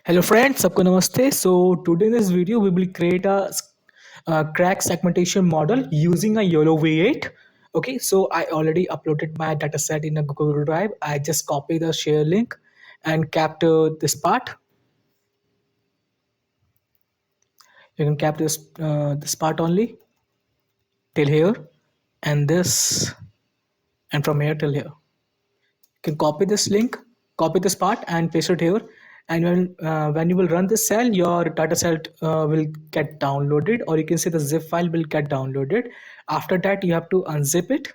Hello friends, सबको नमस्ते. So today in this video we will create a crack segmentation model using a YOLOv8. Okay, so I already uploaded my dataset in a Google Drive. I just copy the share link and kept this part. You can cap this part only till here, and this, and from here till here. You can copy this link, copy this part and paste it here. And when you will run this cell, your data set will get downloaded, or you can say the zip file will get downloaded. After that, you have to unzip it.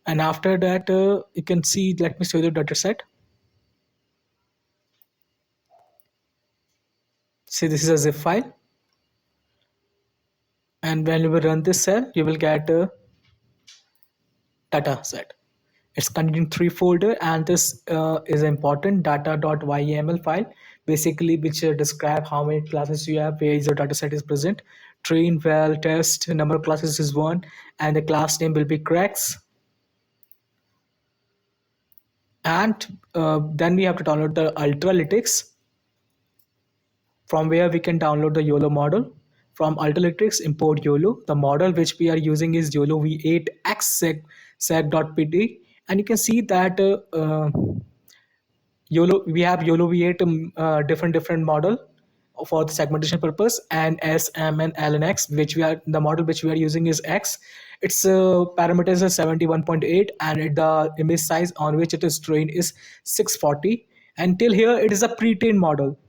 And after that, you can see, let me show you the data set. See, this is a zip file. And when you will run this cell, you will get a data set. It's containing 3 folders, and this is important data.yml file, basically which describe how many classes you have, where your data set is present, train, well, test, number of classes is 1, and the class name will be cracks. And then we have to download the Ultralytics, from where we can download the YOLO model. From Ultralytics, import YOLO. The model which we are using is YOLOv8 seg.pd, and you can see that we have YOLOv8 different model for the segmentation purpose, and S, M, and L and X, which the model which we are using is X. Its parameters are 71.8, and the image size on which it is trained is 640. Until here, it is a pre-trained model.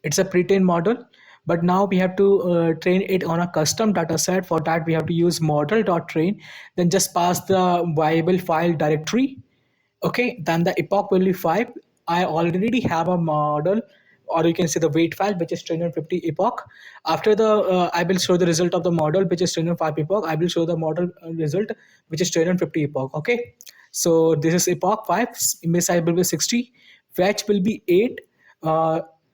It's a pre-trained model, but now we have to train it on a custom data set. For that, we have to use model.train, then just pass the viable file directory. Okay, then the epoch will be 5. I already have a model, or you can say the weight file, which is trained on 50 epoch. After the I will show the result of the model which is trained on 5 epoch. I will show the model result which is trained on 50 epoch. Okay, so this is epoch 5. Image size will be 60. Fetch will be 8.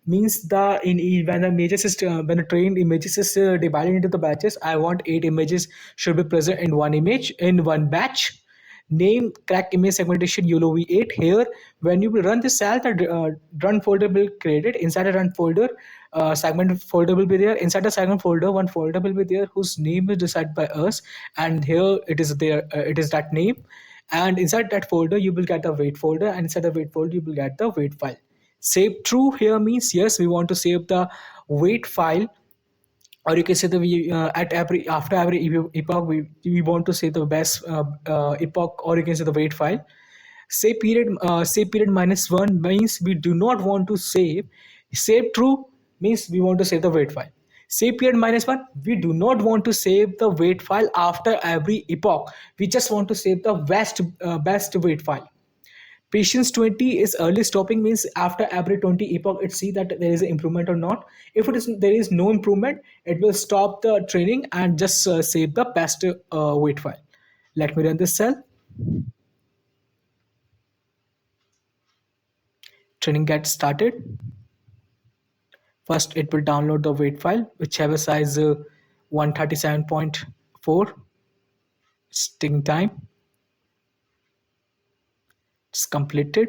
Means when the images is when the trained images is divided into the batches, I want 8 images should be present in one image in one batch. Name crack image segmentation YOLOv8. Here, when you will run this cell, the run folder will created. Inside the run folder, segment folder will be there. Inside the segment folder, one folder will be there whose name is decided by us, and here it is there. It is that name, and inside that folder you will get the weight folder, and inside the weight folder you will get the weight file. Save true here means yes, we want to save the weight file, or you can say that we after every epoch we want to say the best epoch, or you can say the weight file. Say period -1 means we do not want to save. Save true means we want to save the weight file. Say period -1, we do not want to save the weight file after every epoch. We just want to save the best weight file. Patience 20 is early stopping, means after every 20 epoch it see that there is an improvement or not. If there is no improvement, it will stop the training and just save the best weight file. Let me run this cell. Training gets started. First it will download the weight file, which have a size 137.4. It's taking time. It's completed.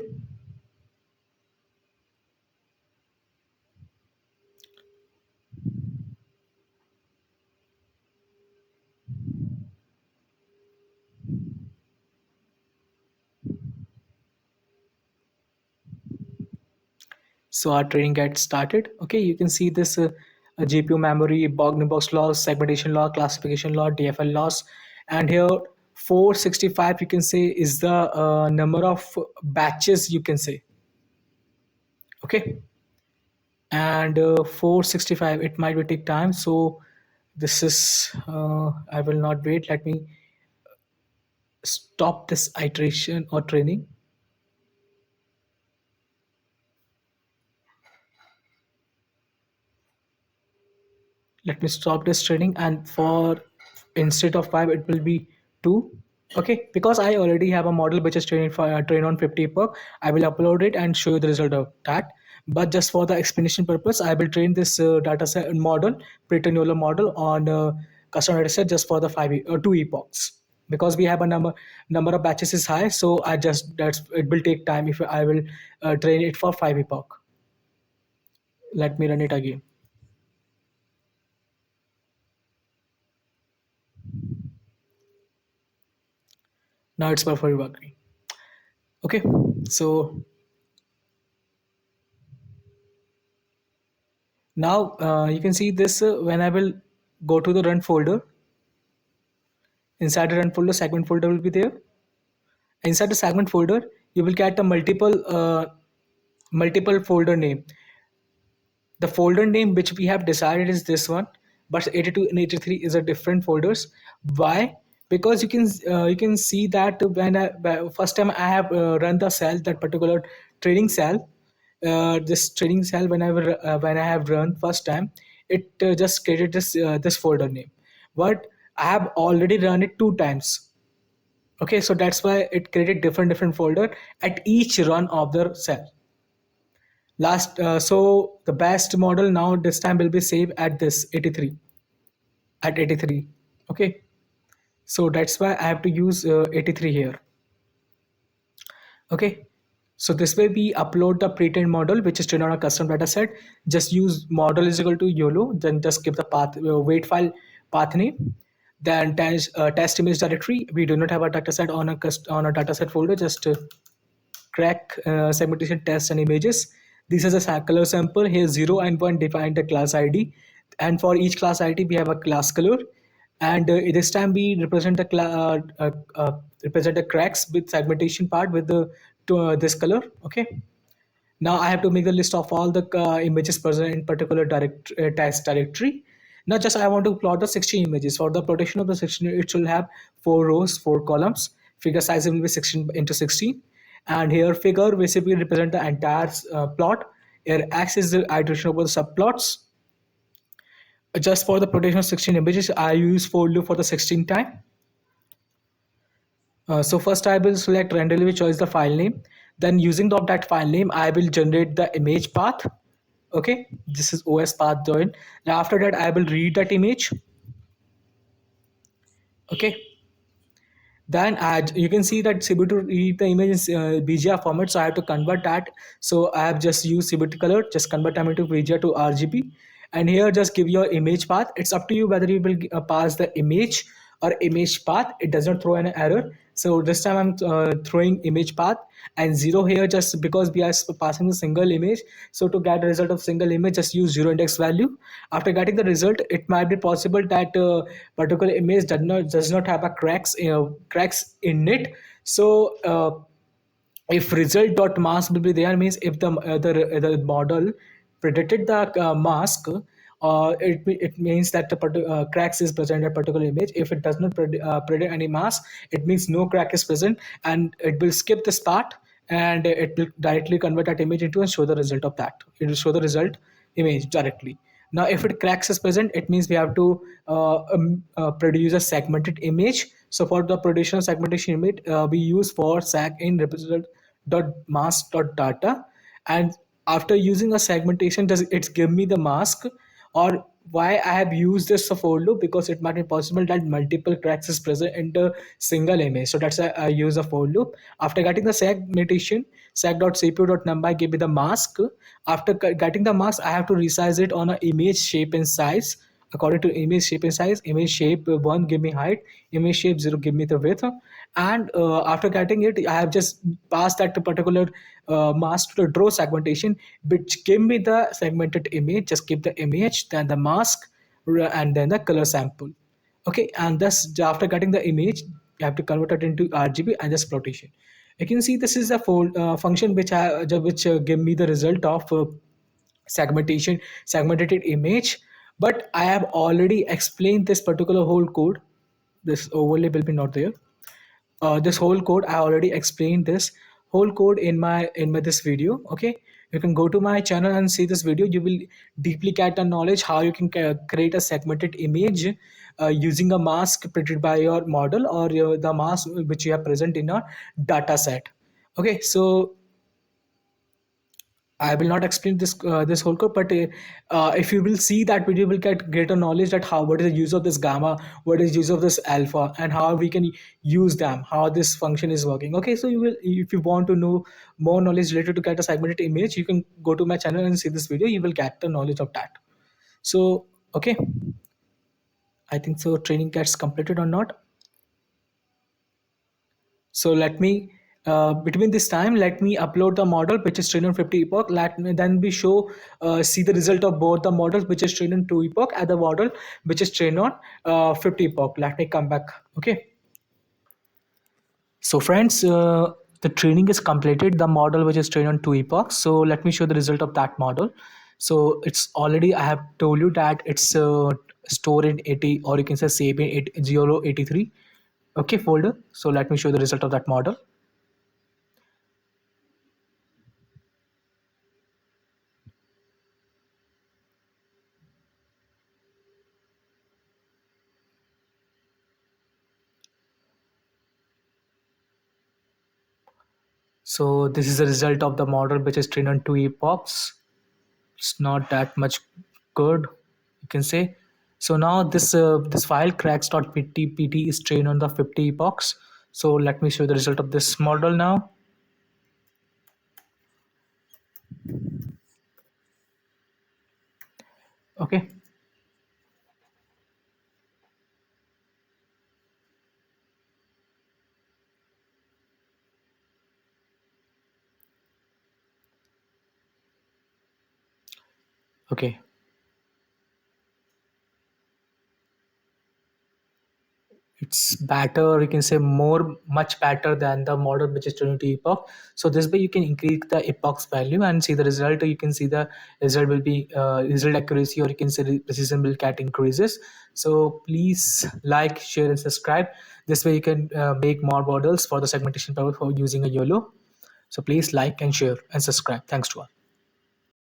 So our training gets started. Okay, you can see this GPU memory, box loss, segmentation loss, classification loss, DFL loss, and here 465 you can say is the number of batches you can say. Okay, and 465 it might take time, so this is I will not wait. Let me stop this iteration or training. Let me stop this training, and for instead of 5 it will be 2. Okay, because I already have a model which is trained on 50 epoch, I will upload it and show you the result of that. But just for the explanation purpose, I will train this data set model, pre-trained YOLO model on custom data set just for the 2 epochs, because we have a number of batches is high, so it will take time if I will train it for 5 epoch. Let me run it again. Now it's perfectly working. Okay, so now you can see this when I will go to the run folder. Inside the run folder, segment folder will be there. Inside the segment folder, you will get a multiple folder name. The folder name which we have decided is this one, but 82 and 83 is a different folders. Why? Because you can see that first time I have run the cell, that particular trading cell, this trading cell, when I have run first time, it just created this folder name, but I have already run it 2 times. Okay, so that's why it created different folder at each run of the cell. So the best model now this time will be saved at this 83, at 83. Okay, so that's why I have to use 83 here. Okay, so this way we upload the pre-trained model which is trained on a custom data set. Just use model is equal to YOLO, then just give the path weight file path name, then test image directory. We do not have a data set on a data set folder. Just crack segmentation tests and images. This is a color sample. Here 0 and 1 define the class ID, and for each class ID we have a class color, and this time we represent represent the cracks with segmentation part with the this color. Okay, now I have to make the list of all the images present in particular test directory. Now just I want to plot the 16 images. For the plotting of the 16, it should have 4 rows, 4 columns. Figure size will be 16 into 16. And here figure basically represent the entire plot. Here X is the iteration over the subplots. Just for the plotting of 16 images, I use for loop for the 16 time. So first I will select randomly choose the file name. Then using that file name, I will generate the image path. Okay, this is OS path join. Now after that, I will read that image. Okay, then you can see that CBT to read the image is BGR format, so I have to convert that. So I have just used CBT color, just convert them into BGR to RGB, and here just give your image path. It's up to you whether you will pass the image or image path. It does not throw an error. So this time I'm throwing image path and 0 here just because we are passing a single image. So to get the result of single image, just use 0 index value. After getting the result, it might be possible that particular image does not have a cracks in it. So if result dot mask will be there, means if the model predicted the mask, it means that the cracks is present in a particular image. If it does not predict any mask, it means no crack is present, and it will skip this part, and it will directly convert that image into and show the result of that. It will show the result image directly. Now if it cracks is present, it means we have to produce a segmented image. So for the production of segmentation image, we use for seg in represent dot mask dot data, and after using a segmentation, does it give me the mask? Or why I have used this for loop? Because it might be possible that multiple cracks is present in the single image. So that's why I use a for loop. After getting the segmentation, seg.cpu.numpy give me the mask. After getting the mask, I have to resize it on an image shape and size. According to image shape and size, image shape 1 give me height, image shape 0 give me the width, and after getting it, I have just passed that particular mask to the draw segmentation, which give me the segmented image. Just give the image, then the mask, and then the color sample. Okay, and thus after getting the image, you have to convert it into RGB and just plotation. You can see this is a function which give me the result of segmented image, but I have already explained this particular whole code. This overlay will be not there. This whole code I already explained this whole code in my this video. Okay, you can go to my channel and see this video. You will deeply get the knowledge how you can create a segmented image using a mask printed by your model, or the mask which you have present in a data set. Okay, so I will not explain this whole code, but if you will see that video, you will get greater knowledge that how what is the use of this gamma, what is use of this alpha, and how we can use them, how this function is working. Okay, so you will, if you want to know more knowledge related to get a segmented image, you can go to my channel and see this video. You will get the knowledge of that. So okay, I think so. Training gets completed or not? So let me, between this time, let me upload the model which is trained on 50 epoch. Let me then we show, see the result of both the models which is trained on 2 epoch and the model which is trained on 50 epoch. Let me come back. Okay. So friends, the training is completed, the model which is trained on 2 epochs. So let me show the result of that model. So it's already, I have told you that it's stored in 80, or you can say save in 8083, okay, folder. So let me show the result of that model. So this is the result of the model which is trained on 2 epochs. It's not that much good, you can say. So now this file cracks.pt is trained on the 50 epochs. So let me show the result of this model now. Okay. Okay. It's better, you can say more, much better than the model which is 22 epoch. So this way you can increase the epochs value and see the result. You can see the result will be result accuracy, or you can say the precision will get increases. So please like, share and subscribe. This way you can make more models for the segmentation power for using a YOLO. So please like and share and subscribe. Thanks to all.